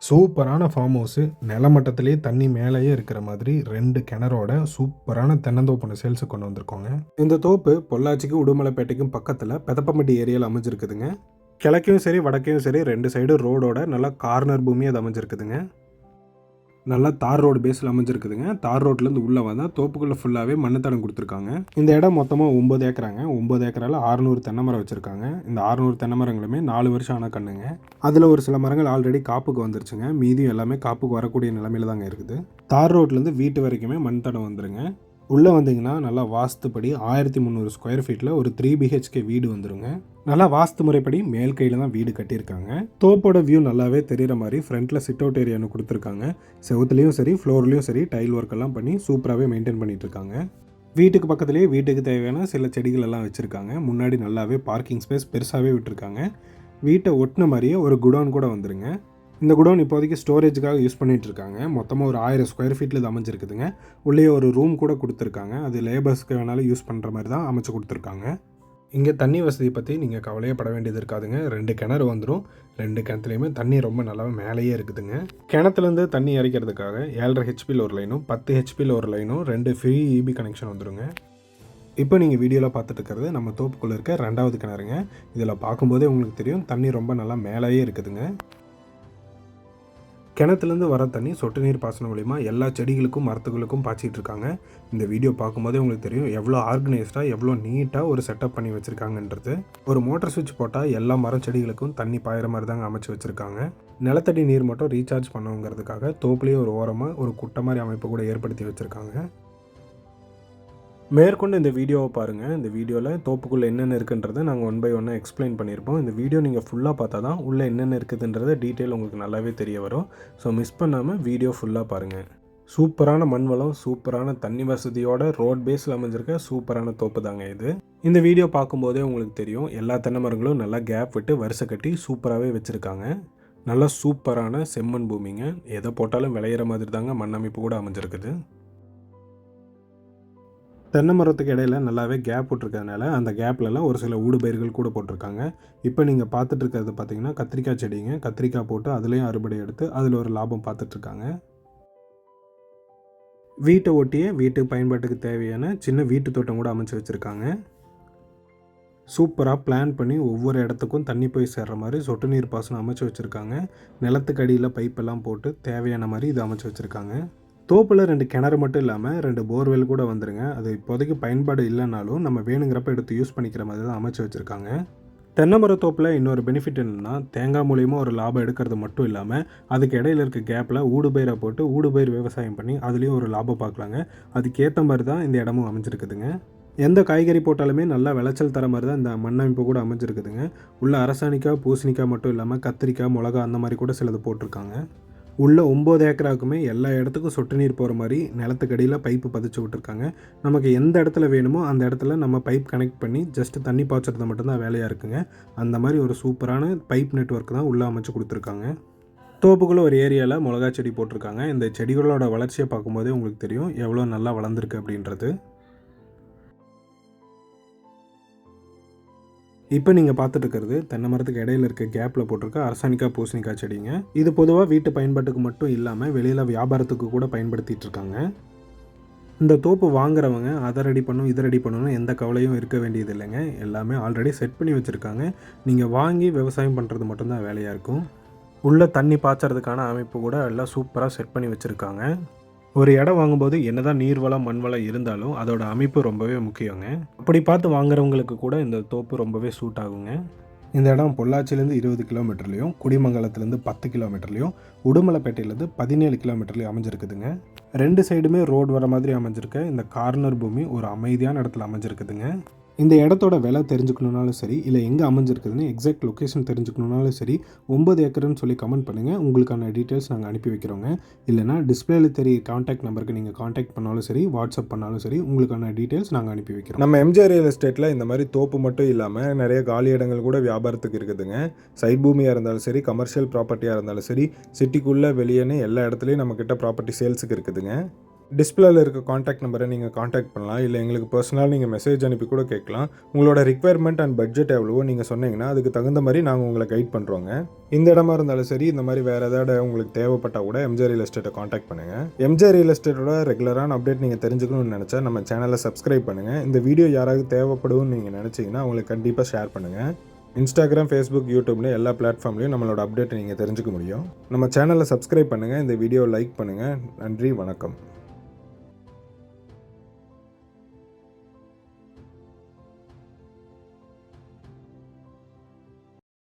சூப்பரான form house. நிலமட்டத்திலேயே தண்ணி மேலேயே இருக்கிற மாதிரி 2 கிணறோட சூப்பரான தென்னந்தோப்பு ஒண்ணு சேல்ஸுக்கு கொண்டு வந்திருக்கோங்க. இந்த தோப்பு பொள்ளாச்சிக்கும் உடுமலைப்பேட்டைக்கும் பக்கத்தில் பெதப்பம்பட்டி ஏரியாவில் அமைஞ்சிருக்குதுங்க. கிழக்கையும் சரி வடக்கையும் சரி 2 சைடு ரோடோட நல்லா கார்னர் பூமி அது அமைஞ்சிருக்குதுங்க. நல்லா தார் ரோடு பேஸில் அமைஞ்சிருக்குதுங்க. தார் ரோட்லேருந்து உள்ளே வந்தால் தோப்புக்குள்ளே ஃபுல்லாகவே மண்ணு கொடுத்துருக்காங்க. இந்த இடம் மொத்தமாக 9 ஏக்கராங்க. 9 ஏக்கரால் 600 தென்னை மரம் வச்சுருக்காங்க. இந்த 600 தென்னை மரங்களுமே 4 வருஷம் ஆன கண்ணுங்க. அதில் ஒரு சில மரங்கள் ஆல்ரெடி காப்புக்கு வந்துருச்சுங்க. மீதியும் எல்லாமே காப்புக்கு வரக்கூடிய நிலமையில தாங்க இருக்குது. தார் ரோட்லேருந்து வீட்டு வரைக்குமே மண் தடம் வந்துருங்க. உள்ளே வந்தீங்கன்னா நல்லா வாஸ்துப்படி 1300 ஸ்கொயர் ஃபீட்டில் ஒரு 3 BHK வீடு வந்துருங்க. நல்லா வாஸ்து முறைப்படி மேல் கையில் தான் வீடு கட்டியிருக்காங்க. தோப்போட வியூ நல்லாவே தெரிகிற மாதிரி ஃப்ரண்ட்டில் சிட் அவுட் ஏரியான்னு கொடுத்துருக்காங்க. செவுத்துலேயும் சரி ஃப்ளோர்லேயும் சரி டைல் ஒர்க் எல்லாம் பண்ணி சூப்பராகவே மெயின்டைன் பண்ணிட்டு இருக்காங்க. வீட்டுக்கு பக்கத்துலேயே வீட்டுக்கு தேவையான சில செடிகள் எல்லாம் வச்சுருக்காங்க. முன்னாடி நல்லாவே பார்க்கிங் ஸ்பேஸ் பெருசாகவே விட்டுருக்காங்க. வீட்டை ஒட்டின மாதிரியே ஒரு குடோன் கூட வந்துருங்க. இந்த குடோன் இப்போதைக்கு ஸ்டோரேஜுக்காக யூஸ் பண்ணிகிட்டு இருக்காங்க. மொத்தமாக ஒரு 1000 ஸ்கொயர் ஃபீட்டில் இது அமைஞ்சிருக்குதுங்க. உள்ளே ஒரு ரூம் கூட கொடுத்துருக்காங்க. அது லேபர்ஸ்க்கு வேணாலும் யூஸ் பண்ணுற மாதிரி தான் அமைச்சு கொடுத்துருக்காங்க. இங்கே தண்ணி வசதி பற்றி நீங்கள் கவலையே பட வேண்டியது இருக்காதுங்க. 2 கிணறு வந்துடும். 2 கிணத்துலையுமே தண்ணி ரொம்ப நல்லாவே மேலேயே இருக்குதுங்க. கிணத்துலேருந்து தண்ணி இறைக்கிறதுக்காக 7.5 ஹெச்பியில் ஒரு லைனும் 10 ஹெச்பியில் ஒரு லைனும் 2 ஃப்ரீ EB கனெக்ஷன் வந்துடுங்க. இப்போ நீங்கள் வீடியோவில் பார்த்துட்டு இருக்கிறது நம்ம தோப்புக்குள்ளே இருக்க 2வது கிணறுங்க. இதில் பார்க்கும்போதே உங்களுக்கு தெரியும் தண்ணி ரொம்ப நல்லா மேலேயே இருக்குதுங்க. கிணத்துலேருந்து வர தண்ணி சொட்டு நீர் பாசனம் மூலிமா எல்லா செடிகளுக்கும் மரத்துகளுக்கும் பாய்ச்சிட்டு இருக்காங்க. இந்த வீடியோ பார்க்கும்போதே உங்களுக்கு தெரியும் எவ்வளோ ஆர்கனைஸ்டாக எவ்வளோ நீட்டாக ஒரு செட்டப் பண்ணி வச்சுருக்காங்கன்றது. ஒரு மோட்டர் சுவிட்ச் போட்டால் எல்லா மரம் செடிகளுக்கும் தண்ணி பாயிற மாதிரி தாங்க அமைச்சு வச்சுருக்காங்க. நிலத்தடி நீர் மட்டும் ரீசார்ஜ் பண்ணுங்கிறதுக்காக தோப்புலேயே ஒரு ஓரமாக ஒரு குட்டை மாதிரி அமைப்பு கூட ஏற்படுத்தி வச்சுருக்காங்க. மேற்கொண்டு இந்த வீடியோவை பாருங்கள். இந்த வீடியோவில் தோப்புக்குள்ளே என்னென்ன இருக்குன்றதை நாங்கள் 1 by 1 எக்ஸ்பிளைன் பண்ணியிருப்போம். இந்த வீடியோ நீங்கள் ஃபுல்லாக பார்த்தா தான் உள்ளே என்னென்ன இருக்குதுன்றதை டீட்டெயில் உங்களுக்கு நல்லாவே தெரிய வரும். ஸோ மிஸ் பண்ணாமல் வீடியோ ஃபுல்லாக பாருங்கள். சூப்பரான மண் வளம், சூப்பரான தண்ணி வசதியோட ரோட் பேஸில் அமைஞ்சிருக்க சூப்பரான தோப்பு தாங்க இது. இந்த வீடியோ பார்க்கும்போதே உங்களுக்கு தெரியும் எல்லா தென்னை மரங்களும் நல்லா கேப் விட்டு வரிசை கட்டி சூப்பராகவே வச்சுருக்காங்க. நல்லா சூப்பரான செம்மண் பூமிங்க. எதை போட்டாலும் விளையிற மாதிரி தாங்க மண் அமைப்பு கூட அமைஞ்சிருக்குது. தென்னை மரத்துக்கு இடையில நல்லாவே கேப் விட்டுருக்கிறதுனால அந்த கேப்லலாம் ஒரு சில ஊடுபயிர்கள் கூட போட்டிருக்காங்க. இப்போ நீங்கள் பார்த்துட்டு இருக்கிறது பார்த்தீங்கன்னா கத்திரிக்காய் செடிங்க. கத்திரிக்காய் போட்டு அதுலேயும் அறுவடை எடுத்து அதில் ஒரு லாபம் பார்த்துட்ருக்காங்க. வீட்டை ஒட்டியே வீட்டு பயன்பாட்டுக்கு தேவையான சின்ன வீட்டு தோட்டம் கூட அமைச்சு வச்சுருக்காங்க. சூப்பராக பிளான் பண்ணி ஒவ்வொரு இடத்துக்கும் தண்ணி போய் சேர்ற மாதிரி சொட்டு நீர் பாசனம் அமைச்சு வச்சுருக்காங்க. நிலத்துக்கு அடியில் பைப்பெல்லாம் போட்டு தேவையான மாதிரி இது அமைச்சு வச்சுருக்காங்க. தோப்பில் 2 கிணறு மட்டும் இல்லாமல் 2 போர்வெல் கூட வந்துருங்க. அது இப்போதைக்கு பயன்பாடு இல்லைனாலும் நம்ம வேணுங்கிறப்ப எடுத்து யூஸ் பண்ணிக்கிற மாதிரி தான் அமைச்சு வச்சுருக்காங்க. தென்னை மரத்தோப்பில் இன்னொரு பெனிஃபிட் என்னென்னா தேங்காய் மூலியமாக ஒரு லாபம் எடுக்கிறது மட்டும் இல்லாமல் அதுக்கு இடையில இருக்க கேப்பில் ஊடுபயிரை போட்டு ஊடுபயிர் விவசாயம் பண்ணி அதுலேயும் ஒரு லாபம் பார்க்கலாங்க. அதுக்கேற்ற மாதிரி தான் இந்த இடமும் அமைஞ்சிருக்குதுங்க. எந்த காய்கறி போட்டாலுமே நல்லா விளைச்சல் தர மாதிரி தான் இந்த மண்ணமைப்பு கூட அமைஞ்சிருக்குதுங்க. உள்ள அரசாணிக்காய் பூசணிக்காய் மட்டும் இல்லாமல் கத்திரிக்காய் மிளகா அந்த மாதிரி கூட சிலது போட்டிருக்காங்க. உள்ள 9 ஏக்கராக்குமே எல்லா இடத்துக்கும் சொட்டு நீர் போகிற மாதிரி நிலத்துக்கடியில் பைப்பு பதிச்சு விட்டுருக்காங்க. நமக்கு எந்த இடத்துல வேணுமோ அந்த இடத்துல நம்ம பைப் கனெக்ட் பண்ணி ஜஸ்ட் தண்ணி பாய்ச்சறது மட்டும்தான் வேலையாக இருக்குங்க. அந்த மாதிரி ஒரு சூப்பரான பைப் நெட்வொர்க் தான் உள்ளே அமைச்சு கொடுத்துருக்காங்க. தோப்புக்குள்ளே ஒரு ஏரியாவில் மிளகா செடி போட்டிருக்காங்க. இந்த செடிகளோட வளர்ச்சியை பார்க்கும்போதே உங்களுக்கு தெரியும் எவ்வளோ நல்லா வளர்ந்துருக்கு அப்படின்றது. இப்போ நீங்கள் பார்த்துட்டு இருக்கிறது தென்னை மரத்துக்கு இடையில இருக்க கேப்பில் போட்டிருக்க அரசாணிக்காய் பூசணிக்காய் செடிங்க. இது பொதுவாக வீட்டு பயன்பாட்டுக்கு மட்டும் இல்லாமல் வெளியில் வியாபாரத்துக்கு கூட பயன்படுத்திகிட்டு இருக்காங்க. இந்த தோப்பு வாங்குறவங்க அதை ரெடி பண்ணும் இதை ரெடி பண்ணணும் எந்த கவலையும் இருக்க வேண்டியது இல்லைங்க. எல்லாமே ஆல்ரெடி செட் பண்ணி வச்சுருக்காங்க. நீங்கள் வாங்கி விவசாயம் பண்ணுறது மட்டும்தான் வேலையாக இருக்கும். உள்ளே தண்ணி பாய்ச்சறதுக்கான அமைப்பு கூட எல்லாம் சூப்பராக செட் பண்ணி வச்சுருக்காங்க. ஒரு இடம் வாங்கும்போது என்னதான் நீர்வளம் மண்வளம் இருந்தாலும் அதோட அமைப்பு ரொம்பவே முக்கியங்க. அப்படி பார்த்து வாங்குறவங்களுக்கு கூட இந்த தோப்பு ரொம்பவே சூட் ஆகுங்க. இந்த இடம் பொள்ளாச்சிலேருந்து 20 கிலோமீட்டர்லையும் குடிமங்கலத்துலேருந்து 10 கிலோமீட்டர்லையும் உடுமலைப்பேட்டையிலேருந்து 17 கிலோமீட்டர்லையும் அமைஞ்சிருக்குதுங்க. 2 சைடுமே ரோடு வர மாதிரி அமைஞ்சிருக்க இந்த கார்னர் பூமி ஒரு அமைதியான இடத்துல அமைஞ்சிருக்குதுங்க. இந்த இடத்தோட விலை தெரிஞ்சுக்கணுன்னாலும் சரி இல்லை எங்கே அமைஞ்சிருக்குதுன்னு எக்ஸாக்ட் லொக்கேஷன் தெரிஞ்சுக்கணுன்னாலும் சரி 9 ஏக்கர்னு சொல்லி கமெண்ட் பண்ணுங்கள். உங்களுக்கான டீட்டெயில்ஸ் நாங்கள் அனுப்பி வைக்கிறோங்க. இல்லைனா டிஸ்பிளேல தெரிய காண்டாக்ட் நம்பருக்கு நீங்கள் காண்டாக்ட் பண்ணாலும் சரி வாட்ஸ்அப் பண்ணாலும் சரி உங்களுக்கான டீட்டெயில்ஸ் நாங்கள் அனுப்பி வைக்கிறோம். நம்ம MJ ரியல் எஸ்டேட்டில் இந்த மாதிரி தோப்பு மட்டும் இல்லாமல் நிறைய காலி இடங்கள் கூட வியாபாரத்துக்கு இருக்குதுங்க. சைட் பூமியாக இருந்தாலும் சரி கமர்ஷியல் ப்ராப்பர்ட்டியாக இருந்தாலும் சரி சிட்டிக்குள்ளே வெளியேன்னு எல்லா இடத்துலையும் நம்மக்கிட்ட ப்ராப்பர்ட்டி சேல்ஸுக்கு இருக்குதுங்க. டிஸ்பிளேல இருக்க காண்டாக்ட் நம்பரை நீங்கள் காண்டாக்ட் பண்ணலாம். இல்லை எங்களுக்கு பர்சனலாக நீங்கள் மெசேஜ் அனுப்பி கூட கேட்கலாம். உங்களோட ரிக்வயர்மெண்ட் அண்ட் பட்ஜெட் எவ்வளவோ நீங்கள் சொன்னீங்கன்னா அதுக்கு தகுந்த மாதிரி நாங்கள் உங்களை கைட் பண்ணுறோங்க. இந்த இடமா இருந்தாலும் சரி, இந்த மாதிரி வேறு ஏதாவது உங்களுக்கு தேவைப்பட்டால் கூட எம்ஜே ரியல் எஸ்டேட்டை காண்டாக்ட் பண்ணுங்கள். எம்ஜே ரியல் எஸ்டேட்டோட ரெகுலரான அப்டேட் நீங்கள் தெரிஞ்சுக்கணும்னு நினச்சா நம்ம சேனலை சப்ஸ்கிரைப் பண்ணுங்கள். இந்த வீடியோ யாராவது தேவைப்படும்னு நீங்கள் நினச்சிங்கன்னா அவங்களுக்கு கண்டிப்பாக ஷேர் பண்ணுங்கள். இன்ஸ்டாகிராம், ஃபேஸ்புக், யூடியூப்னு எல்லா பிளாட்ஃபார்ம்லையும் நம்மளோட அப்டேட்டை நீங்கள் தெரிஞ்சுக்க முடியும். நம்ம சேனலை சப்ஸ்கிரைப் பண்ணுங்கள். இந்த வீடியோ லைக் பண்ணுங்கள். நன்றி, வணக்கம்.